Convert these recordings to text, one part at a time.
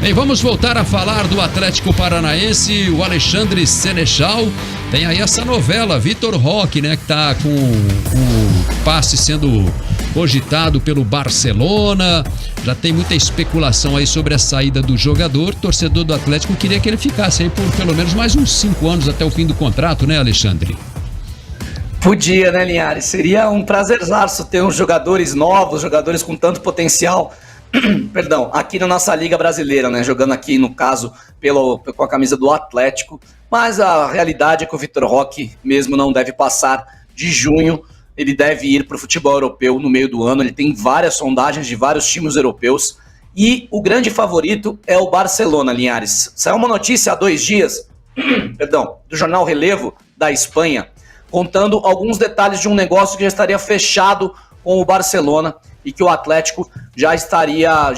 Bem, vamos voltar a falar do Atlético Paranaense. O Alexandre Sénéchal tem aí essa novela, Vitor Roque, né, que tá com o passe sendo cogitado pelo Barcelona. Já tem muita especulação aí sobre a saída do jogador. O torcedor do Atlético queria que ele ficasse aí por pelo menos mais uns 5 anos até o fim do contrato, né, Alexandre? Podia, né, Linhares? Seria um prazerzaço ter uns jogadores novos, jogadores com tanto potencial, perdão, aqui na nossa Liga Brasileira, né? Jogando aqui, no caso, com a camisa do Atlético. Mas a realidade é que o Vitor Roque mesmo não deve passar de junho. Ele deve ir para o futebol europeu no meio do ano. Ele tem várias sondagens de vários times europeus. E o grande favorito é o Barcelona, Linhares. Saiu uma notícia há 2 dias, do jornal Relevo da Espanha, contando alguns detalhes de um negócio que já estaria fechado com o Barcelona e que o Atlético já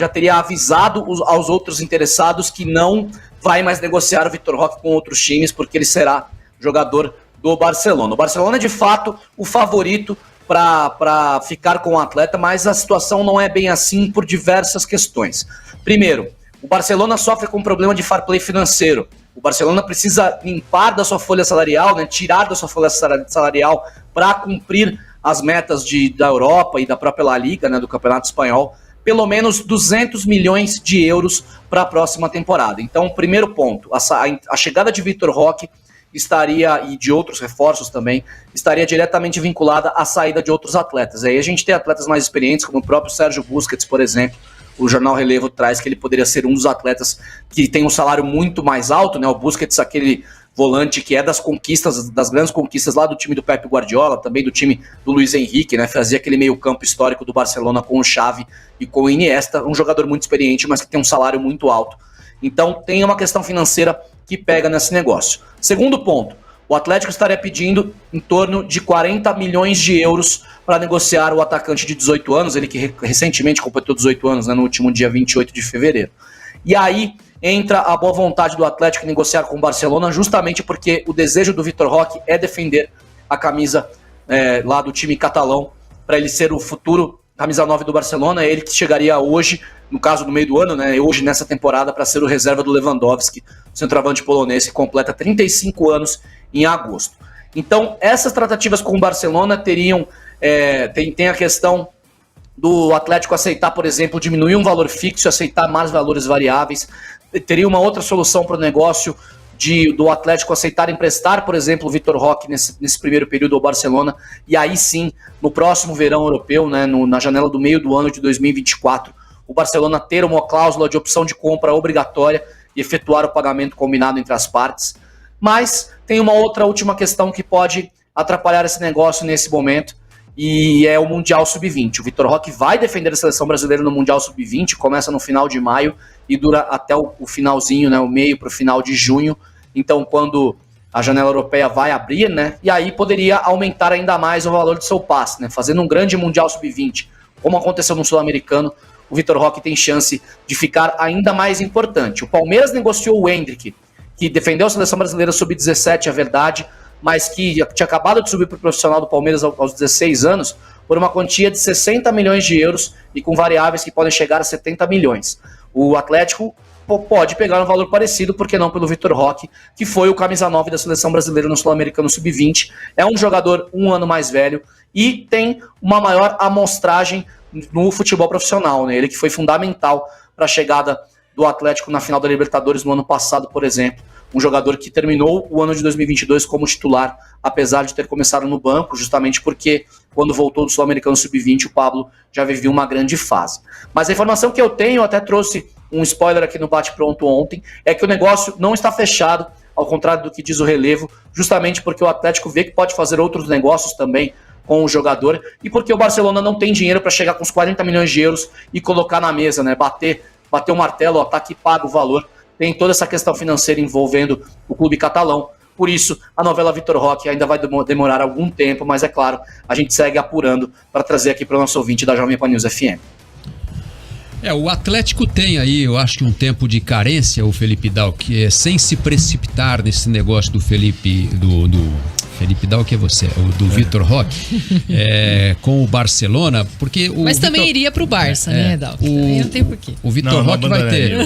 teria avisado aos outros interessados que não vai mais negociar o Vitor Roque com outros times, porque ele será jogador do Barcelona. O Barcelona é de fato o favorito para ficar com o atleta, mas a situação não é bem assim por diversas questões. Primeiro, o Barcelona sofre com um problema de fair play financeiro. O Barcelona precisa limpar da sua folha salarial, né, tirar da sua folha salarial para cumprir as metas da Europa e da própria La Liga, né, do Campeonato Espanhol, pelo menos 200 milhões de euros para a próxima temporada. Então, primeiro ponto, a chegada de Vitor Roque estaria, e de outros reforços também, estaria diretamente vinculada à saída de outros atletas. Aí a gente tem atletas mais experientes, como o próprio Sérgio Busquets, por exemplo. O jornal Relevo traz que ele poderia ser um dos atletas que tem um salário muito mais alto, né? O Busquets, aquele volante que é das grandes conquistas lá do time do Pep Guardiola, também do time do Luiz Henrique, né? Fazia aquele meio-campo histórico do Barcelona com o Xavi e com o Iniesta, um jogador muito experiente, mas que tem um salário muito alto. Então tem uma questão financeira que pega nesse negócio. Segundo ponto, o Atlético estaria pedindo em torno de 40 milhões de euros para negociar o atacante de 18 anos, ele que recentemente completou 18 anos, né, no último dia 28 de fevereiro. E aí entra a boa vontade do Atlético em negociar com o Barcelona, justamente porque o desejo do Vitor Roque é defender a camisa lá do time catalão, para ele ser o futuro camisa 9 do Barcelona. É ele que chegaria hoje, no caso no meio do ano, né, hoje nessa temporada, para ser o reserva do Lewandowski, centroavante polonês, que completa 35 anos em agosto. Então, essas tratativas com o Barcelona teriam, tem a questão do Atlético aceitar, por exemplo, diminuir um valor fixo, aceitar mais valores variáveis. Teria uma outra solução para o negócio do Atlético aceitar emprestar, por exemplo, o Vitor Roque nesse primeiro período ao Barcelona, e aí sim, no próximo verão europeu, né, na janela do meio do ano de 2024, o Barcelona ter uma cláusula de opção de compra obrigatória e efetuar o pagamento combinado entre as partes. Mas tem uma outra última questão que pode atrapalhar esse negócio nesse momento, e é o Mundial Sub-20. O Vitor Roque vai defender a seleção brasileira no Mundial Sub-20, começa no final de maio e dura até o finalzinho, né, o meio para o final de junho. Então, quando a janela europeia vai abrir, né, e aí poderia aumentar ainda mais o valor do seu passe, né, fazendo um grande Mundial Sub-20, como aconteceu no Sul-Americano. O Vitor Roque tem chance de ficar ainda mais importante. O Palmeiras negociou o Endrick, que defendeu a seleção brasileira sub-17, é verdade, mas que tinha acabado de subir para o profissional do Palmeiras aos 16 anos, por uma quantia de 60 milhões de euros e com variáveis que podem chegar a 70 milhões. O Atlético pode pegar um valor parecido, por que não pelo Vitor Roque, que foi o camisa 9 da seleção brasileira no Sul-Americano Sub-20. É um jogador 1 ano mais velho e tem uma maior amostragem no futebol profissional, né? Ele que foi fundamental para a chegada do Atlético na final da Libertadores no ano passado, por exemplo. Um jogador que terminou o ano de 2022 como titular, apesar de ter começado no banco, justamente porque quando voltou do Sul-Americano Sub-20, o Pablo já vivia uma grande fase. Mas a informação que eu tenho, eu até trouxe um spoiler aqui no Bate Pronto ontem, é que o negócio não está fechado, ao contrário do que diz o Relevo, justamente porque o Atlético vê que pode fazer outros negócios também com o jogador, e porque o Barcelona não tem dinheiro para chegar com os 40 milhões de euros e colocar na mesa, né, bater o martelo, ó, tá aqui, paga o valor. Tem toda essa questão financeira envolvendo o clube catalão. Por isso, a novela Vitor Roque ainda vai demorar algum tempo, mas é claro, a gente segue apurando para trazer aqui para o nosso ouvinte da Jovem Pan News FM. O Atlético tem aí, eu acho que um tempo de carência, o Felipe Dal, que é sem se precipitar nesse negócio do Felipe, do Felipe Dal, que é você, o do Vitor Roque, com o Barcelona, porque o Mas Vitor, também iria pro Barça, né, Dal? Não tem porquê. O Vitor Roque vai ter.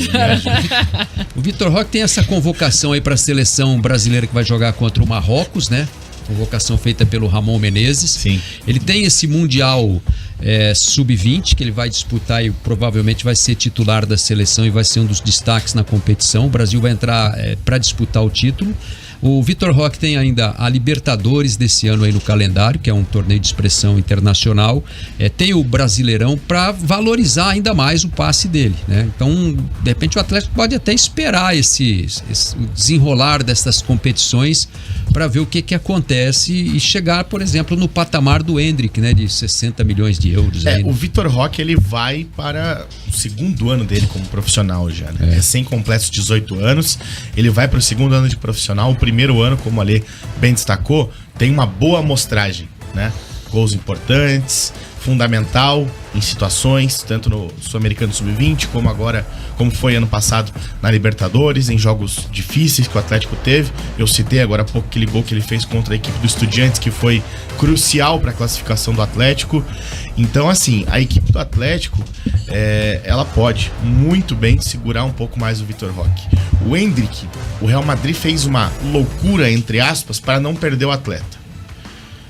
O Vitor Roque tem essa convocação aí para a seleção brasileira que vai jogar contra o Marrocos, né? Convocação feita pelo Ramon Menezes. Sim. Ele tem esse Mundial Sub-20 que ele vai disputar e provavelmente vai ser titular da seleção e vai ser um dos destaques na competição. O Brasil vai entrar para disputar o título. O Vitor Roque tem ainda a Libertadores desse ano aí no calendário, que é um torneio de expressão internacional. Tem o Brasileirão para valorizar ainda mais o passe dele, né? Então, de repente, o Atlético pode até esperar esse desenrolar dessas competições para ver o que acontece e chegar, por exemplo, no patamar do Endrick, né? De 60 milhões de euros. Aí, né? O Vitor Roque, ele vai para o segundo ano dele como profissional já, né? Recém-completos 18 anos, ele vai para o segundo ano de profissional. O primeiro ano, como a Lê bem destacou, tem uma boa amostragem, né? Gols importantes, fundamental em situações, tanto no Sul-Americano Sub-20, como agora, como foi ano passado na Libertadores, em jogos difíceis que o Atlético teve. Eu citei agora há pouco aquele gol que ele fez contra a equipe do Estudiantes, que foi crucial para a classificação do Atlético. Então, assim, a equipe do Atlético, ela pode muito bem segurar um pouco mais o Vitor Roque. O Endrick, o Real Madrid fez uma loucura, entre aspas, para não perder o atleta.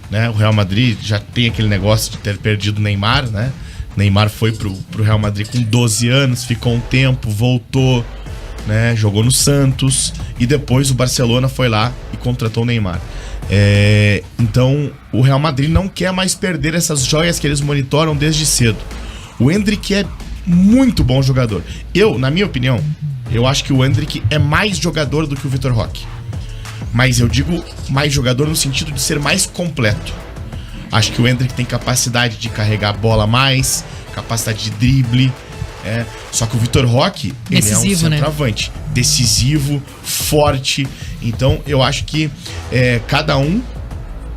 Né? O Real Madrid já tem aquele negócio de ter perdido o Neymar, né? Neymar foi pro Real Madrid com 12 anos, ficou um tempo, voltou, né? Jogou no Santos e depois o Barcelona foi lá e contratou o Neymar. Então o Real Madrid não quer mais perder essas joias que eles monitoram desde cedo. O Endrick é muito bom jogador. Na minha opinião, eu acho que o Endrick é mais jogador do que o Vitor Roque. Mas eu digo mais jogador no sentido de ser mais completo. Acho que o Endrick tem capacidade de carregar a bola mais, capacidade de drible. Só que o Vitor Roque, ele é um centroavante, né? Decisivo, forte. Então eu acho que cada um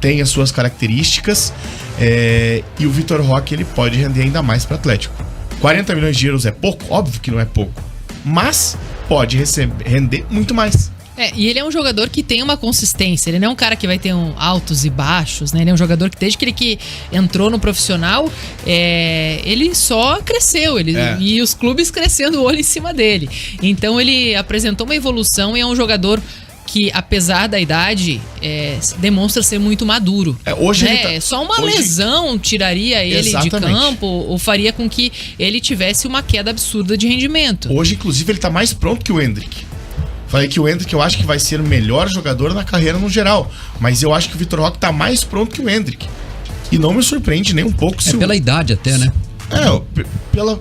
tem as suas características, e o Vitor Roque, ele pode render ainda mais para o Atlético. 40 milhões de euros é pouco? Óbvio que não é pouco. Mas pode render muito mais. E ele é um jogador que tem uma consistência. Ele não é um cara que vai ter altos e baixos, né? Ele é um jogador que desde que ele entrou no profissional, ele só cresceu. E os clubes crescendo o olho em cima dele. Então ele apresentou uma evolução e é um jogador que, apesar da idade, demonstra ser muito maduro. Hoje só uma lesão tiraria ele de campo ou faria com que ele tivesse uma queda absurda de rendimento. Hoje, inclusive, ele tá mais pronto que o Endrick. Falei que o Endrick eu acho que vai ser o melhor jogador na carreira no geral, mas eu acho que o Vitor Roque tá mais pronto que o Endrick. E não me surpreende nem um pouco. Pela idade até, né?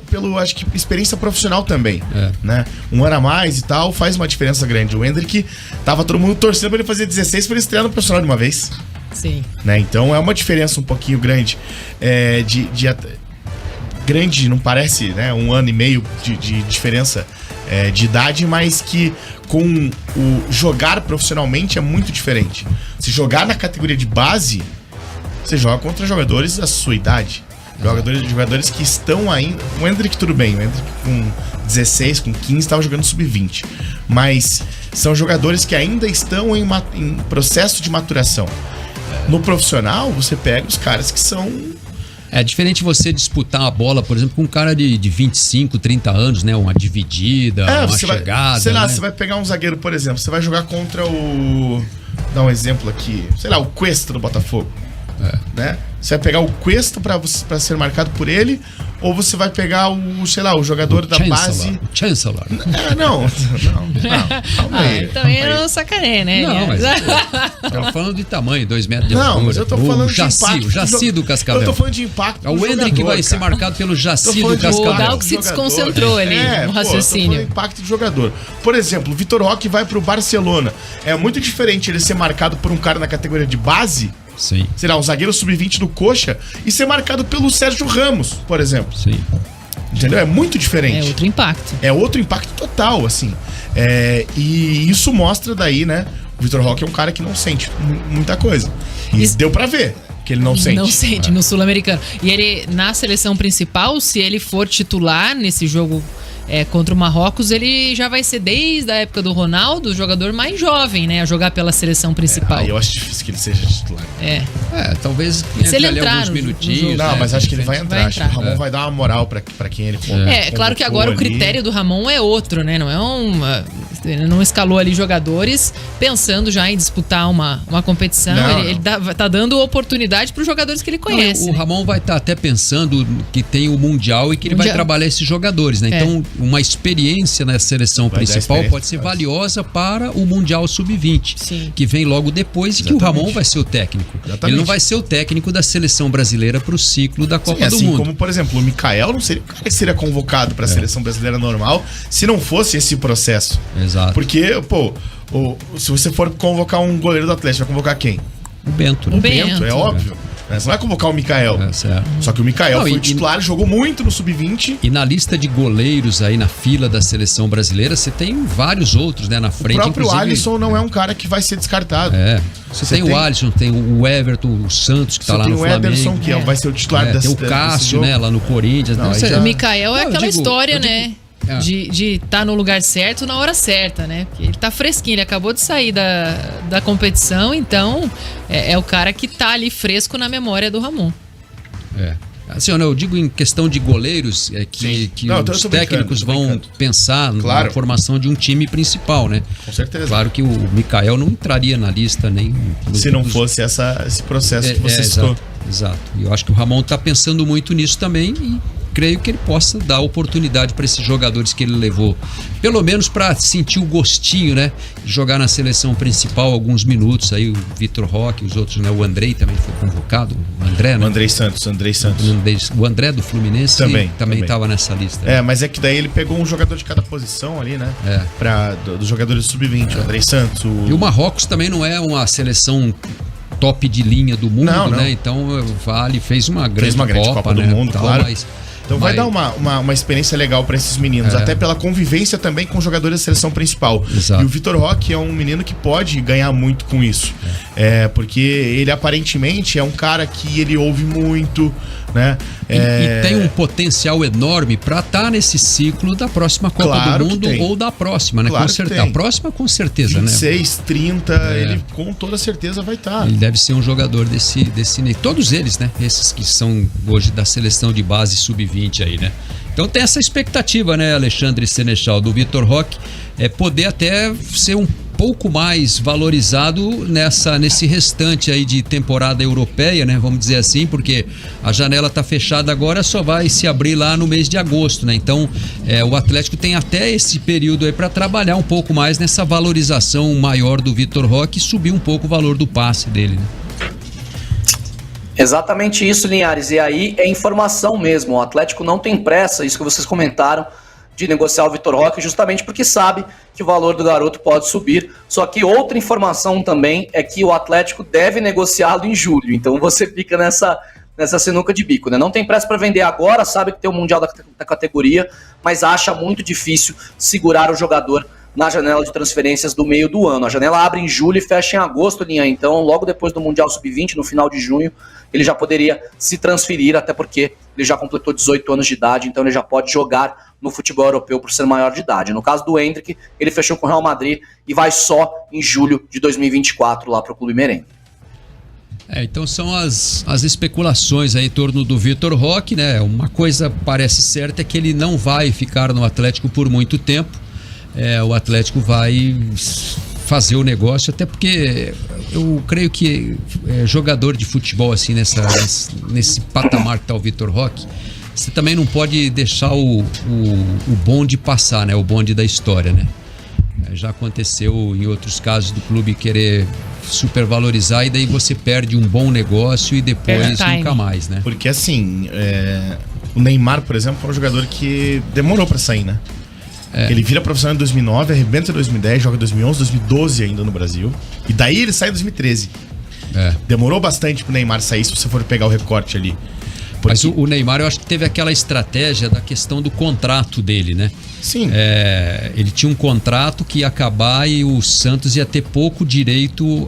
Pelo acho que experiência profissional também, né? Um ano a mais e tal faz uma diferença grande. O Endrick tava todo mundo torcendo pra ele fazer 16 pra ele estrear no profissional de uma vez. Sim. Né? Então é uma diferença um pouquinho grande. Grande, não parece, né? 1 ano e meio de diferença de idade, mas que com o jogar profissionalmente é muito diferente. Se jogar na categoria de base, você joga contra jogadores da sua idade. Jogadores que estão ainda... O Endrick tudo bem, o Endrick com 16, com 15 estava jogando sub-20. Mas são jogadores que ainda estão em processo de maturação. No profissional, você pega os caras que são... É diferente você disputar a bola, por exemplo, com um cara de 25, 30 anos, né? Uma dividida, uma chegada. Sei lá, né? Você vai pegar um zagueiro, por exemplo, você vai jogar contra o... Dar um exemplo aqui. Sei lá, o Cuesta do Botafogo. Né? Você vai pegar o Cuesta pra ser marcado por ele, ou você vai pegar o jogador da base... O Chancellor. Não. Calma aí. Também não sacaneia, né? Não, mas eu falando de tamanho, 2 metros de altura. Não, mas eu tô falando de impacto. O Jaci do Cascavel. Eu tô falando de impacto. O Endrick vai ser marcado pelo Jaci do Cascavel. O Dal que se desconcentrou ali no raciocínio. Eu tô falando impacto de jogador. Por exemplo, o Vitor Roque vai pro Barcelona. É muito diferente ele ser marcado por um cara na categoria de base... Sim. Sei lá, um zagueiro sub-20 do Coxa e ser marcado pelo Sérgio Ramos, por exemplo. Sim. Entendeu? É muito diferente. É outro impacto. É outro impacto total, assim. E isso mostra daí, né? O Vitor Roque é um cara que não sente muita coisa. E deu pra ver que ele não sente. Não sente no Sul-Americano. E ele, na seleção principal, se ele for titular nesse jogo contra o Marrocos, ele já vai ser, desde a época do Ronaldo, o jogador mais jovem, né, a jogar pela seleção principal. Eu acho difícil que ele seja titular. Talvez se ele entrar alguns minutinhos. Não, mas acho que ele vai entrar. Acho que o Ramon vai dar uma moral pra quem ele claro que agora o critério do Ramon é outro, né? Não é ele não escalou ali jogadores pensando já em disputar uma competição. Ele tá dando oportunidade para os jogadores que ele conhece. O Ramon vai estar até pensando que tem o Mundial e que ele vai trabalhar esses jogadores, né? Então, uma experiência na seleção principal pode ser valiosa para o Mundial Sub-20, que vem logo depois. Exatamente. E que o Ramon vai ser o técnico. Exatamente. Ele não vai ser o técnico da seleção brasileira para o ciclo da Copa do Mundo. Como, por exemplo, o Mikael não seria o cara que seria convocado para a seleção brasileira normal se não fosse esse processo. Exato. Porque, se você for convocar um goleiro do Atlético, vai convocar quem? O Bento. O Bento, é óbvio. Você não vai convocar o Mikael. Só que o Mikael foi titular, jogou muito no Sub-20. E na lista de goleiros aí na fila da seleção brasileira, você tem vários outros, né, na frente. O próprio Alisson não é um cara que vai ser descartado. Você tem o Alisson, tem o Everton, o Santos, que tá lá no Flamengo. Tem o Ederson, que vai ser o titular tem o Cássio, né, lá no Corinthians. O Mikael é aquela história, né? De estar no lugar certo na hora certa, né? Porque ele tá fresquinho, ele acabou de sair da competição, então é o cara que tá ali fresco na memória do Ramon. Assim, eu digo em questão de goleiros, que os técnicos vão pensar na formação de um time principal, né? Com certeza. Claro que o Mikael não entraria na lista nem... Se não fosse esse processo que você citou. Exato. E eu acho que o Ramon tá pensando muito nisso também e creio que ele possa dar oportunidade para esses jogadores que ele levou, pelo menos para sentir o gostinho, né, de jogar na seleção principal alguns minutos. Aí o Vitor Roque, os outros, né, o Andrei também foi convocado, o André, né? O Andrei Santos. O André do Fluminense também estava nessa lista. Mas é que daí ele pegou um jogador de cada posição ali, né, dos jogadores do Sub-20, o Andrei Santos. E o Marrocos também não é uma seleção top de linha do mundo, né? Então fez uma grande Copa do Mundo, claro. Mas Então vai dar uma experiência legal para esses meninos, até pela convivência também com jogadores da seleção principal. Exato. E o Vitor Roque é um menino que pode ganhar muito com isso. Porque ele aparentemente é um cara que ele ouve muito, né? E tem um potencial enorme para estar nesse ciclo da próxima Copa do Mundo ou da próxima, né? Claro, com certeza. A próxima, com certeza, 26, 30, ele com toda certeza vai estar. Ele deve ser um jogador desse nível. Todos eles, né? Esses que são hoje da seleção de base sub-20 aí, né? Então tem essa expectativa, né, Alexandre Senechal, do Vitor Roque, poder até ser um pouco mais valorizado nesse restante aí de temporada europeia, né? Vamos dizer assim, porque a janela tá fechada agora, só vai se abrir lá no mês de agosto, né? Então, o Atlético tem até esse período aí para trabalhar um pouco mais nessa valorização maior do Vitor Roque e subir um pouco o valor do passe dele, né? Exatamente isso, Linhares. E aí é informação mesmo. O Atlético não tem pressa, isso que vocês comentaram, de negociar o Vitor Roque, justamente porque sabe que o valor do garoto pode subir. Só que outra informação também é que o Atlético deve negociá-lo em julho. Então você fica nessa sinuca de bico, né? Não tem pressa para vender agora, sabe que tem o Mundial da categoria, mas acha muito difícil segurar o jogador na janela de transferências do meio do ano. A janela abre em julho e fecha em agosto, Linha. Então, logo depois do Mundial Sub-20, no final de junho, ele já poderia se transferir, até porque ele já completou 18 anos de idade, então ele já pode jogar no futebol europeu por ser maior de idade. No caso do Endrick, ele fechou com o Real Madrid e vai só em julho de 2024 lá para o Clube Merengue. Então são as especulações aí em torno do Vitor Roque, né? Uma coisa parece certa é que ele não vai ficar no Atlético por muito tempo. O Atlético vai fazer o negócio, até porque eu creio que jogador de futebol assim nesse patamar que está o Vitor Roque, você também não pode deixar o bonde passar, né? O bonde da história, né? Já aconteceu em outros casos do clube querer supervalorizar e daí você perde um bom negócio e depois nunca mais, né? Porque assim, o Neymar, por exemplo, foi um jogador que demorou para sair, né? Ele vira profissional em 2009, arrebenta em 2010, joga em 2011, 2012 ainda no Brasil. E daí ele sai em 2013. Demorou bastante pro Neymar sair, se você for pegar o recorte ali. Porque... Mas o Neymar, eu acho que teve aquela estratégia da questão do contrato dele, né? Sim. Ele tinha um contrato que ia acabar e o Santos ia ter pouco direito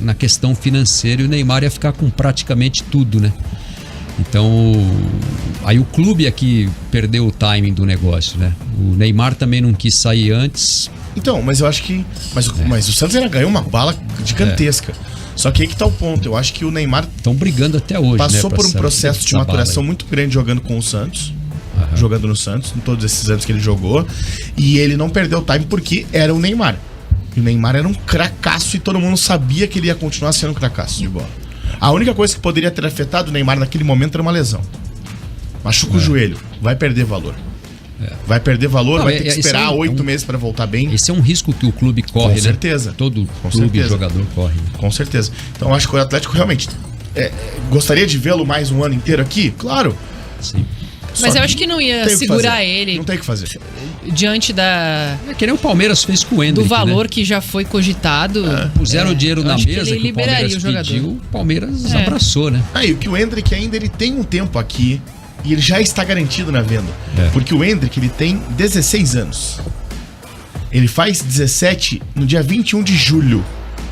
na questão financeira e o Neymar ia ficar com praticamente tudo, né? Então, aí o clube aqui perdeu o timing do negócio, né? O Neymar também não quis sair antes. Então, mas eu acho que... Mas o Santos ainda ganhou uma bala gigantesca. Só que aí que tá o ponto. Eu acho que o Neymar... Estão brigando até hoje, passou né, por um processo de maturação muito grande jogando com o Santos. Jogando no Santos, em todos esses anos que ele jogou. E ele não perdeu o time porque era o Neymar. E o Neymar era um cracaço e todo mundo sabia que ele ia continuar sendo um cracaço de bola. A única coisa que poderia ter afetado o Neymar naquele momento era uma lesão. Machuca o joelho, vai perder valor. Vai perder valor, vai ter que esperar 8 meses para voltar bem. Esse é um risco que o clube corre, com certeza. Né? Todo clube e jogador corre. Com certeza. Então eu acho que o Atlético realmente gostaria de vê-lo mais um ano inteiro aqui? Claro. Sim. Mas eu acho que não ia segurar ele. Não tem o que fazer. Diante da... É que nem o Palmeiras fez com o Endrick, do valor, né, que já foi cogitado. Puseram o dinheiro na mesa que o Palmeiras pediu, o Palmeiras abraçou, né? E o que o Endrick ainda ele tem um tempo aqui e ele já está garantido na venda. Porque o Endrick ele tem 16 anos. Ele faz 17 no dia 21 de julho.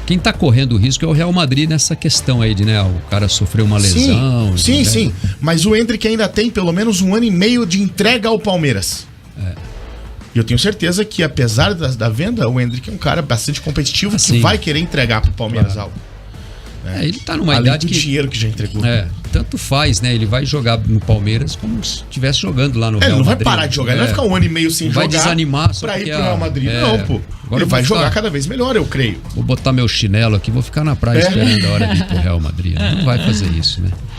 Quem tá correndo o risco é o Real Madrid nessa questão aí de, né, o cara sofreu uma lesão. Sim. Mas o Endrick ainda tem pelo menos 1 ano e meio de entrega ao Palmeiras. E eu tenho certeza que, apesar da venda, o Endrick é um cara bastante competitivo que vai querer entregar pro Palmeiras algo. Ele tá numa idade do dinheiro que já entregou. Tanto faz, né? Ele vai jogar no Palmeiras como se estivesse jogando lá no Real Madrid. Ele não vai parar de jogar, ele vai ficar 1 ano e meio sem jogar. Vai desanimar só pra ir pro Real Madrid. Não, pô. Agora ele vai jogar cada vez melhor, eu creio. Vou botar meu chinelo aqui, vou ficar na praia esperando a hora de ir pro Real Madrid. Não vai fazer isso, né?